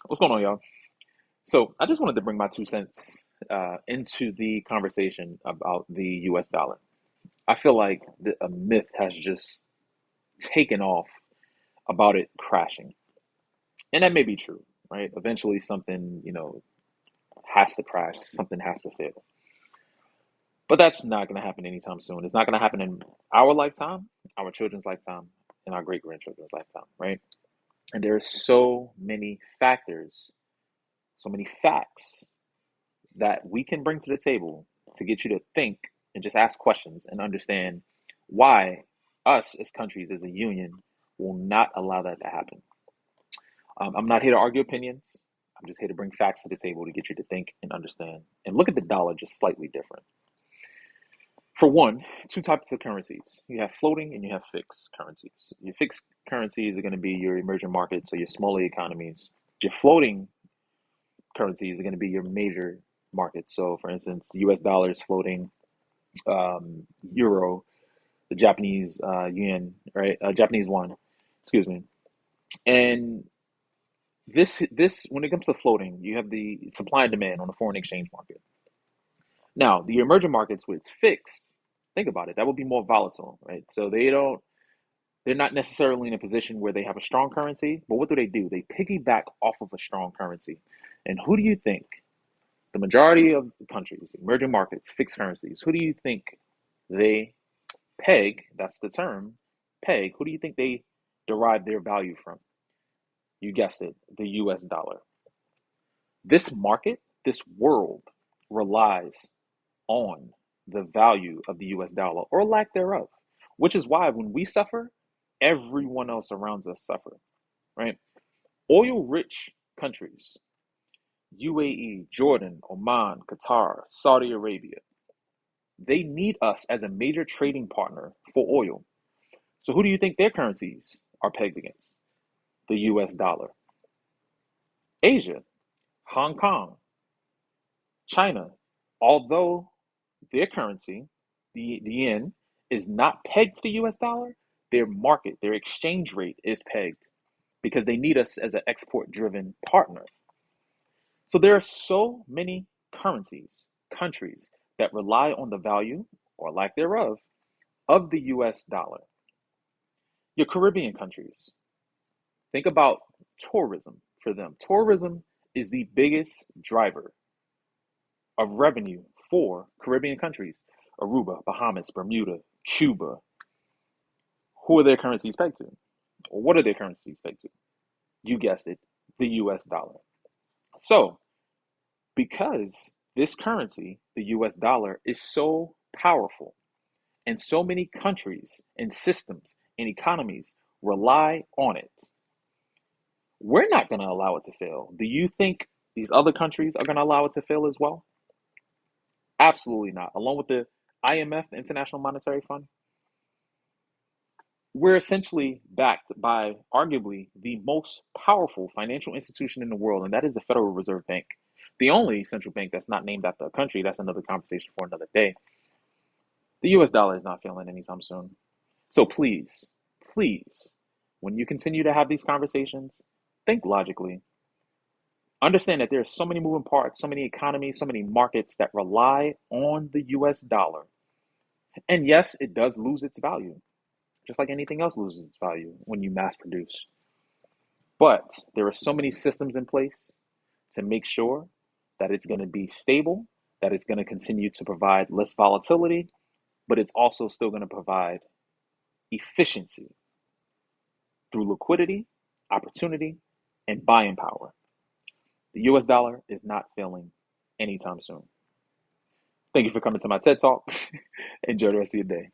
What's going on, y'all? So I just wanted to bring my 2 cents into the conversation about the US dollar. I feel like a myth has just taken off about it crashing. And that may be true, right? Eventually something, has to crash, something has to fail. But that's not going to happen anytime soon. It's not going to happen in our lifetime, our children's lifetime, and our great grandchildren's lifetime, right? And there are so many factors, so many facts that we can bring to the table to get you to think and just ask questions and understand why us as countries, as a union, will not allow that to happen. I'm not here to argue opinions. I'm just here to bring facts to the table to get you to think and understand and look at the dollar just slightly different. For one, two types of currencies. You have floating and you have fixed currencies. Your fixed currencies are going to be your emerging markets or your smaller economies. Your floating currencies are going to be your major markets. So, for instance, the US dollar is floating, euro, the Japanese yen, right? Japanese won, excuse me. And this when it comes to floating, you have the supply and demand on the foreign exchange market. Now, the emerging markets where it's fixed, think about it, that would be more volatile, right? So they're not necessarily in a position where they have a strong currency, but what do? They piggyback off of a strong currency. And who do you think the majority of countries, emerging markets, fixed currencies, who do you think they peg? That's the term, peg. Who do you think they derive their value from? You guessed it, the US dollar. This market, this world relies on the value of the US dollar or lack thereof, which is why when we suffer, everyone else around us suffer, right? Oil rich countries, UAE, Jordan, Oman, Qatar, Saudi Arabia, they need us as a major trading partner for oil. So who do you think their currencies are pegged against? The US dollar. Asia, Hong Kong, China, although their currency, the yen, is not pegged to the US dollar, their market, their exchange rate is pegged because they need us as an export driven partner. So there are so many currencies, countries that rely on the value or lack thereof of the US dollar. Your Caribbean countries, think about tourism for them. Tourism is the biggest driver of revenue for Caribbean countries. Aruba, Bahamas, Bermuda, Cuba. Who are their currencies pegged to? Or what are their currencies pegged to? You guessed it, the US dollar. So, because this currency, the US dollar, is so powerful, and so many countries and systems and economies rely on it, we're not going to allow it to fail. Do you think these other countries are going to allow it to fail as well? Absolutely not. Along with the IMF, the International Monetary Fund, we're essentially backed by arguably the most powerful financial institution in the world, and that is the Federal Reserve Bank. The only central bank that's not named after a country, that's another conversation for another day. The US dollar is not failing anytime soon. So please, please, when you continue to have these conversations, think logically. Understand that there are so many moving parts, so many economies, so many markets that rely on the US dollar. And yes, it does lose its value, just like anything else loses its value when you mass produce. But there are so many systems in place to make sure that it's going to be stable, that it's going to continue to provide less volatility, but it's also still going to provide efficiency through liquidity, opportunity, and buying power. The US dollar is not failing anytime soon. Thank you for coming to my TED Talk. Enjoy the rest of your day.